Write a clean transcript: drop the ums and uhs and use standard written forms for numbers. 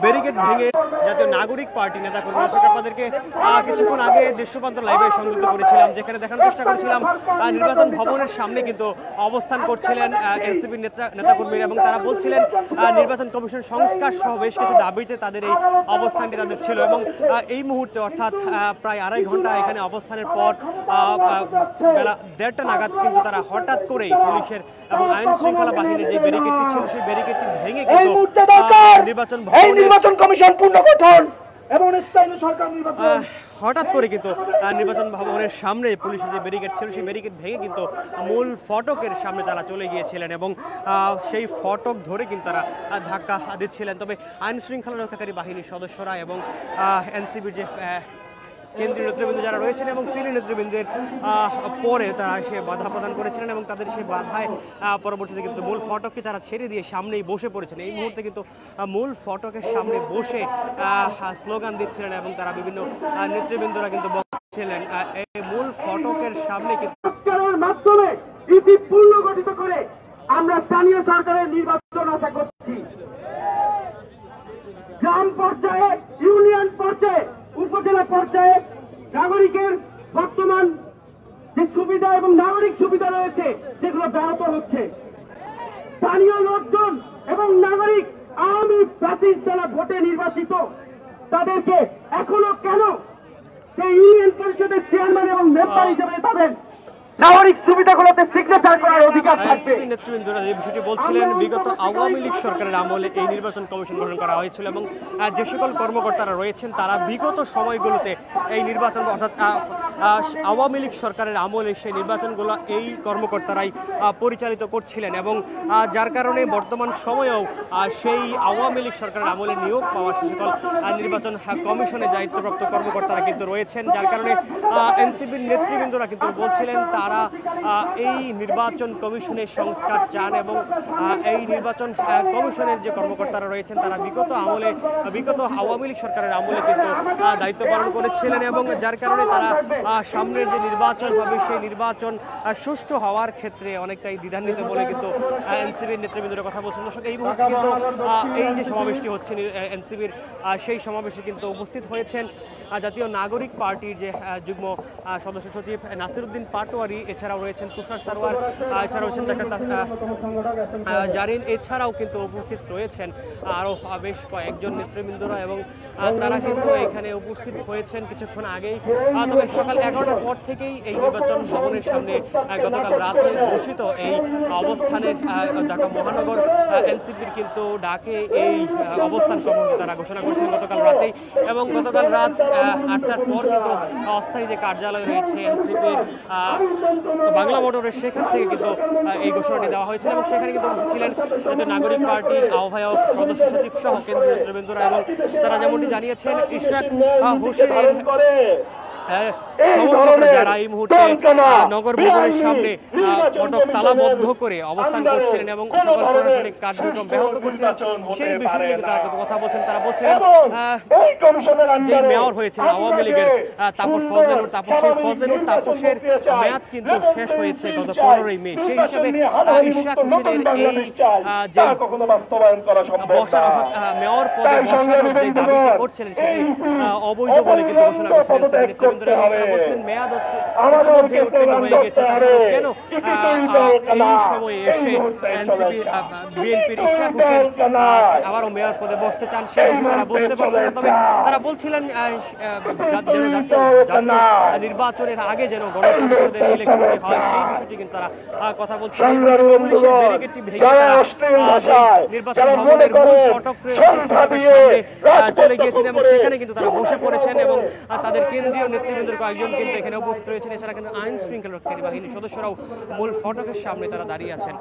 Barricade ভেঙে জাতীয় নাগরিক পার্টি নেতাকর্মী, দর্শক আপনাদেরকে কিছুক্ষণ আগে দেশ রূপান্তর লাইভে সংযুক্ত করেছিলাম, যেখানে দেখানোর চেষ্টা করেছিলাম নির্বাচন ভবনের সামনে কিন্তু অবস্থান করছিলেন এনসিপির নেতাকর্মীরা এবং তারা বলছিলেন নির্বাচন কমিশন সংস্কার সহ বেশ কিছু দাবিতে তাদের এই অবস্থানটি তাদের ছিল। এবং এই মুহূর্তে অর্থাৎ প্রায় আড়াই ঘন্টা এখানে অবস্থানের পর বেলা 1:30টা নাগাদ কিন্তু তারা হঠাৎ করেই পুলিশের এবং আইন শৃঙ্খলা বাহিনীর যে ব্যারিকেডটি ছিল সেই ব্যারিকেডটি ভেঙে কিন্তু নির্বাচন কমিশন পুনর্গঠন এবং স্থায়ী সরকার নির্বাচন হঠাৎ করে কিন্তু নির্বাচন ভবনের সামনে পুলিশের যে ব্যারিকেড ছিল সেই ব্যারিকেড ভেঙে কিন্তু মূল ফটকের সামনে তারা চলে গিয়েছিলেন এবং সেই ফটক ধরে কিন্তু তারা ধাক্কা দিচ্ছিলেন। তবে আইন শৃঙ্খলা রক্ষাকারী বাহিনীর সদস্যরা এবং এনসিপির যে কেন্দ্রীয় নেতৃবৃন্দ যারা রয়েছেন এবং সিনিয়র নেতৃবৃন্দের পরে তারা এসে বাধা প্রদান করেছিলেন এবং তাদের সেই বাধায় পরবর্তীতে কিন্তু মূল ফটকটি তারা ছেড়ে দিয়ে সামনেই বসে পড়েছেন। এই মুহূর্তে কিন্তু মূল ফটকের সামনে বসে স্লোগান দিচ্ছিলেন এবং তারা বিভিন্ন নেতৃবৃন্দরা কিন্তু বলছিলেন এই মূল ফটকের সামনে কিন্তু মাধ্যমে ইতি পুনর্গঠিত করে আমরা স্থানীয় সরকারের নির্বাচন আশা করছি। গ্রাম পর্যায়ে, ইউনিয়ন পর্যায়ে, উপজেলা পর্যায়ে নাগরিকের বর্তমান যে সুবিধা এবং নাগরিক সুবিধা রয়েছে সেগুলো ব্যাহত হচ্ছে। স্থানীয় লোকজন এবং নাগরিক আওয়ামী প্রার্থীর দ্বারা ভোটে নির্বাচিত তাদেরকে এখনো কেন সেই ইউনিয়ন পরিষদের চেয়ারম্যান এবং মেম্বার হিসেবে তাদের নাগরিক সুবিধাগুলোতে সিগনেচার করার অধিকার থাকবে। নেতৃবৃন্দরা যে বিষয়টি বলছিলেন বিগত আওয়ামী লীগ সরকারের আমলে এই নির্বাচন কমিশন গঠন করা হয়েছিল এবং যে সকল কর্মকর্তারা রয়েছেন তারা বিগত সময়গুলোতে এই নির্বাচন অর্থাৎ আওয়ামী লীগ সরকারের আমলে সেই নির্বাচনগুলো এই কর্মকর্তারাই পরিচালিত করছিলেন এবং যার কারণে বর্তমান সময়েও সেই আওয়ামী লীগ সরকারের আমলে নিয়োগ পাওয়া সে সকল নির্বাচন কমিশনের দায়িত্বপ্রাপ্ত কর্মকর্তারা কিন্তু রয়েছেন। যার কারণে এনসিপির নেতৃবৃন্দরা কিন্তু বলছিলেন তারা এই নির্বাচন কমিশনের সংস্কার চান এবং এই নির্বাচন কমিশনের যে কর্মকর্তারা রয়েছেন তারা বিগত আওয়ামী লীগ সরকারের আমলে কিন্তু দায়িত্ব পালন করেছিলেন এবং যার কারণে তারা সামনের যে নির্বাচন হবে সেই নির্বাচন সুষ্ঠু হওয়ার ক্ষেত্রে অনেকটাই দ্বিধান্বিত বলে কিন্তু এনসিপির নেতৃবৃন্দরা কথা বলছেন। দর্শক এই মুহূর্তে কিন্তু এই যে সমাবেশটি হচ্ছে এনসিপির সেই সমাবেশে কিন্তু উপস্থিত হয়েছেন জাতীয় নাগরিক পার্টির যে যুগ্ম সদস্য সচিব নাসিরউদ্দিন পাটোয়ারি, এছাড়াও রয়েছেন তুষার সারওয়ার, এছাড়াও রয়েছেন জারিন, এছাড়াও কিন্তু উপস্থিত রয়েছেন আরও বেশ কয়েকজন নেতৃবৃন্দরা এবং তারা কিন্তু এখানে উপস্থিত হয়েছেন কিছুক্ষণ আগেই। তবে সকাল 11টার পর থেকেই এই নির্বাচন ভবনের সামনে গতকাল রাতে ঘোষিত এই অবস্থানের ঢাকা মহানগর এনসিপির কিন্তু ডাকে এই অবস্থান কর্মসূচি তারা ঘোষণা করেছিলেন গতকাল রাতেই এবং গতকাল রাত 8টার পর কিন্তু অস্থায়ী যে কার্যালয় রয়েছে এনসিপির বাংলা মোটরের সেখান থেকে কিন্তু এই ঘোষণাটি দেওয়া হয়েছিল এবং সেখানে কিন্তু ছিলেন জাতীয় নাগরিক পার্টির আহ্বায়ক, সদস্য সচিব সহ কেন্দ্রীয় নেতৃবৃন্দরা এবং তারা যেমনটি জানিয়েছেন ইশরাক হোসেনের সমর্থকরা যারা এই মুহূর্তে নগর ভবনের সামনে ফটক তালাবদ্ধ করে অবস্থান করছিলেন এবং সকল প্রশাসনিক কার্যক্রম ব্যাহত করছিলেন সেই বিষয়ে কিন্তু তারা কথা বলছেন। তারা বলছিলেন যে মেয়র হয়েছেন আওয়ামী লীগের তাপস ফজলেনুর তাপস, সেই ফজলেনুর তাপসের মেয়াদ কিন্তু শেষ হয়েছে গত 15ই মে। সেই হিসাবে ইশরাক হোসেনের এই যে বসার অর্থাৎ মেয়র পদে বসানোর যে দাবিটি করছিলেন সেটি অবৈধ বলে কিন্তু ঘোষণা করছিলেন। মেয়াদ উত্তীর্ণ হয়ে গেছে, কেন এই সময়ে এসে এনসিপি বিএনপির ইশরাক হোসেন আবারও মেয়র পদে বসতে চান সে তারা বুঝতে পারছেন না। তবে তারা বলছিলেন নির্বাচনের আগে যেন গণপরিষদের ইলেকশনটি হয় সেই বিষয়টি কিন্তু তারা কথা বলছিলেন। ব্যারিকেডটি ভেঙে নির্বাচন ভবনের মূল ফটক চলে গিয়েছেন এবং সেখানে কিন্তু তারা বসে পড়েছেন এবং তাদের কেন্দ্রীয় নেতৃবৃন্দের কয়েকজন কিন্তু এখানে উপস্থিত রয়েছেন। এছাড়া কিন্তু আইন শৃঙ্খলা রক্ষাকারী বাহিনীর সদস্যরাও মূল ফটকের সামনে তারা দাঁড়িয়ে আছেন।